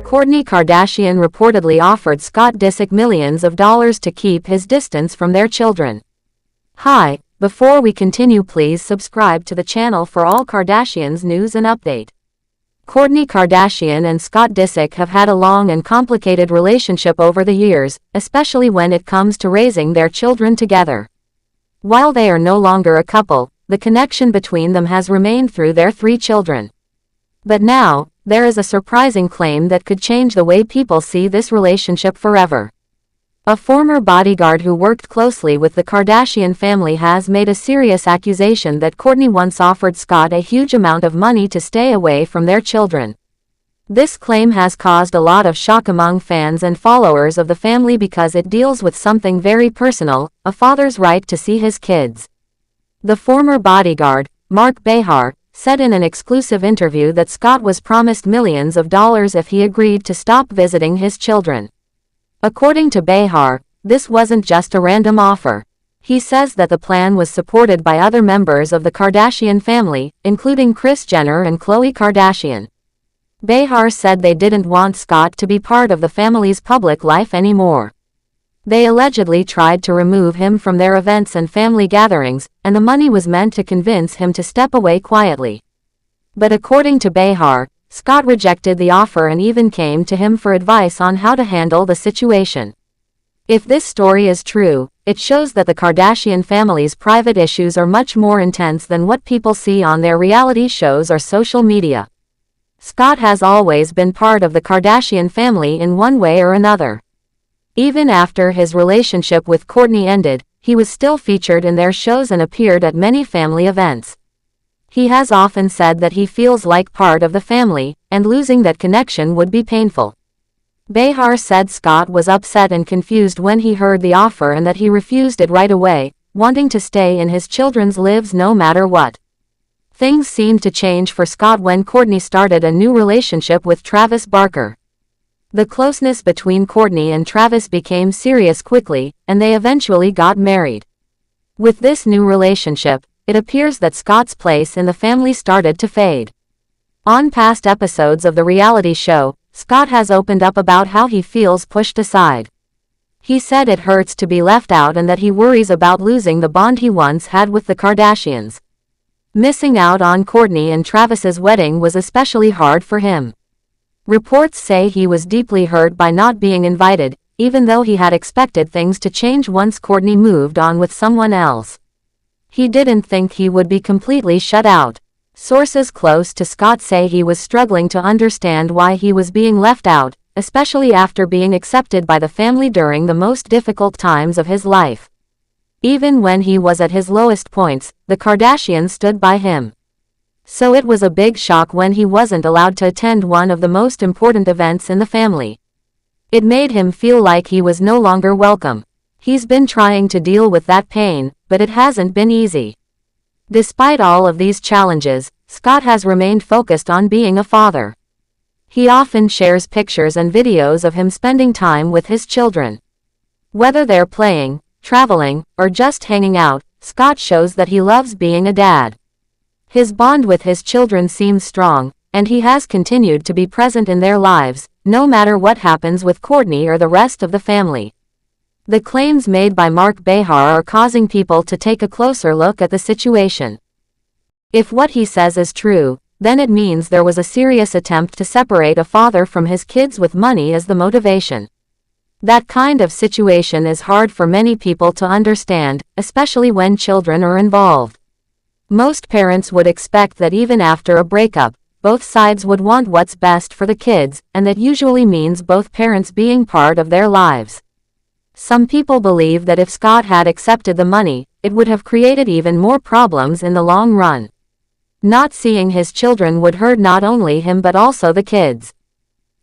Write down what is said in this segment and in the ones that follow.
Kourtney Kardashian reportedly offered Scott Disick millions of dollars to keep his distance from their children. Hi, before we continue, please subscribe to the channel for all Kardashians news and update. Kourtney Kardashian and Scott Disick have had a long and complicated relationship over the years, especially when it comes to raising their children together. While they are no longer a couple, the connection between them has remained through their 3 children. But now, there is a surprising claim that could change the way people see this relationship forever. A former bodyguard who worked closely with the Kardashian family has made a serious accusation that Kourtney once offered Scott a huge amount of money to stay away from their children. This claim has caused a lot of shock among fans and followers of the family because it deals with something very personal, a father's right to see his kids. The former bodyguard, Mark Behar, said in an exclusive interview that Scott was promised millions of dollars if he agreed to stop visiting his children. According to Behar, this wasn't just a random offer. He says that the plan was supported by other members of the Kardashian family, including Kris Jenner and Khloe Kardashian. Behar said they didn't want Scott to be part of the family's public life anymore. They allegedly tried to remove him from their events and family gatherings, and the money was meant to convince him to step away quietly. But according to Behar, Scott rejected the offer and even came to him for advice on how to handle the situation. If this story is true, it shows that the Kardashian family's private issues are much more intense than what people see on their reality shows or social media. Scott has always been part of the Kardashian family in one way or another. Even after his relationship with Kourtney ended, he was still featured in their shows and appeared at many family events. He has often said that he feels like part of the family, and losing that connection would be painful. Behar said Scott was upset and confused when he heard the offer and that he refused it right away, wanting to stay in his children's lives no matter what. Things seemed to change for Scott when Kourtney started a new relationship with Travis Barker. The closeness between Kourtney and Travis became serious quickly, and they eventually got married. With this new relationship, it appears that Scott's place in the family started to fade. On past episodes of the reality show, Scott has opened up about how he feels pushed aside. He said it hurts to be left out and that he worries about losing the bond he once had with the Kardashians. Missing out on Kourtney and Travis's wedding was especially hard for him. Reports say he was deeply hurt by not being invited, even though he had expected things to change once Kourtney moved on with someone else. He didn't think he would be completely shut out. Sources close to Scott say he was struggling to understand why he was being left out, especially after being accepted by the family during the most difficult times of his life. Even when he was at his lowest points, the Kardashians stood by him. So it was a big shock when he wasn't allowed to attend one of the most important events in the family. It made him feel like he was no longer welcome. He's been trying to deal with that pain, but it hasn't been easy. Despite all of these challenges, Scott has remained focused on being a father. He often shares pictures and videos of him spending time with his children. Whether they're playing, traveling, or just hanging out, Scott shows that he loves being a dad. His bond with his children seems strong, and he has continued to be present in their lives, no matter what happens with Kourtney or the rest of the family. The claims made by Mark Behar are causing people to take a closer look at the situation. If what he says is true, then it means there was a serious attempt to separate a father from his kids with money as the motivation. That kind of situation is hard for many people to understand, especially when children are involved. Most parents would expect that even after a breakup, both sides would want what's best for the kids, and that usually means both parents being part of their lives. Some people believe that if Scott had accepted the money, it would have created even more problems in the long run. Not seeing his children would hurt not only him but also the kids.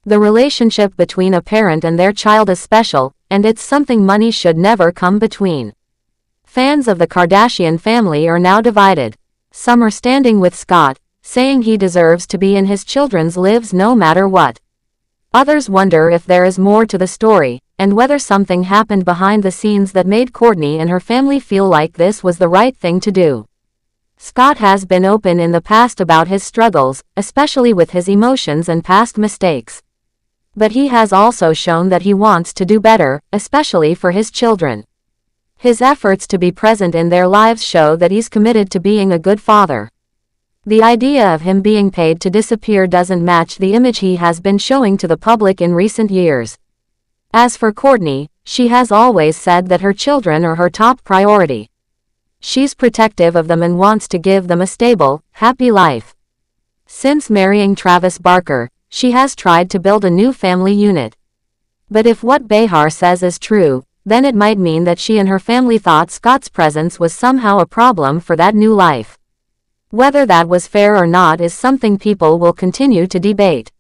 The relationship between a parent and their child is special, and it's something money should never come between. Fans of the Kardashian family are now divided. Some are standing with Scott, saying he deserves to be in his children's lives no matter what. Others wonder if there is more to the story, and whether something happened behind the scenes that made Kourtney and her family feel like this was the right thing to do. Scott has been open in the past about his struggles, especially with his emotions and past mistakes. But he has also shown that he wants to do better, especially for his children. His efforts to be present in their lives show that he's committed to being a good father. The idea of him being paid to disappear doesn't match the image he has been showing to the public in recent years. As for Kourtney, she has always said that her children are her top priority. She's protective of them and wants to give them a stable, happy life. Since marrying Travis Barker, she has tried to build a new family unit. But if what Behar says is true, then it might mean that she and her family thought Scott's presence was somehow a problem for that new life. Whether that was fair or not is something people will continue to debate.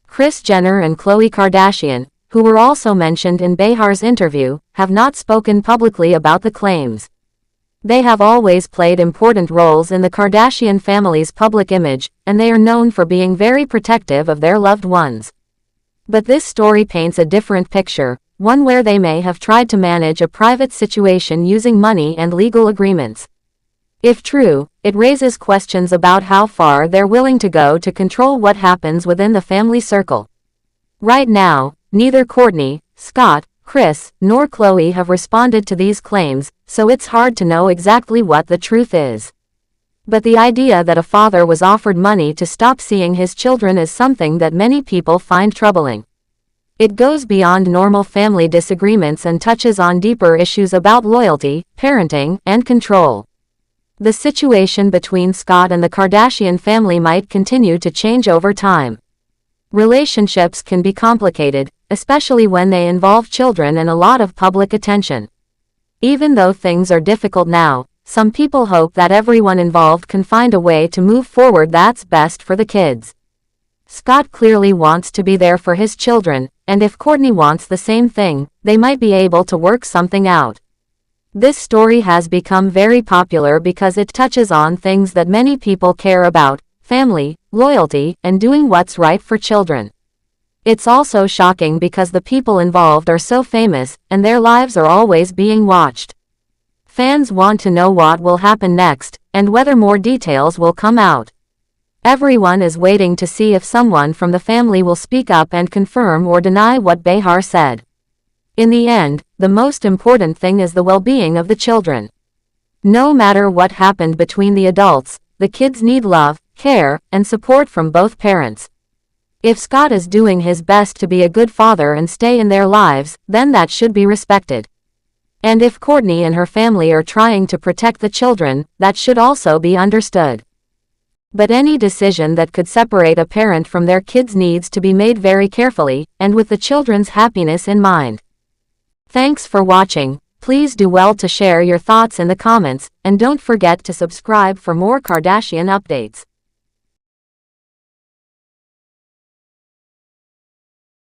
Kris Jenner and Khloe Kardashian, who were also mentioned in Behar's interview, have not spoken publicly about the claims. They have always played important roles in the Kardashian family's public image, and they are known for being very protective of their loved ones. But this story paints a different picture, one where they may have tried to manage a private situation using money and legal agreements. If true, it raises questions about how far they're willing to go to control what happens within the family circle. Right now, neither Kourtney, Scott, Kris, nor Khloe have responded to these claims, so it's hard to know exactly what the truth is. But the idea that a father was offered money to stop seeing his children is something that many people find troubling. It goes beyond normal family disagreements and touches on deeper issues about loyalty, parenting, and control. The situation between Scott and the Kardashian family might continue to change over time. Relationships can be complicated, especially when they involve children and a lot of public attention. Even though things are difficult now, some people hope that everyone involved can find a way to move forward that's best for the kids. Scott clearly wants to be there for his children, and if Kourtney wants the same thing, they might be able to work something out. This story has become very popular because it touches on things that many people care about: family, loyalty, and doing what's right for children. It's also shocking because the people involved are so famous, and their lives are always being watched. Fans want to know what will happen next, and whether more details will come out. Everyone is waiting to see if someone from the family will speak up and confirm or deny what Behar said. In the end, the most important thing is the well-being of the children. No matter what happened between the adults, the kids need love, care, and support from both parents. If Scott is doing his best to be a good father and stay in their lives, then that should be respected. And if Kourtney and her family are trying to protect the children, that should also be understood. But any decision that could separate a parent from their kids needs to be made very carefully, and with the children's happiness in mind. Thanks for watching. Please do well to share your thoughts in the comments, and don't forget to subscribe for more Kardashian updates.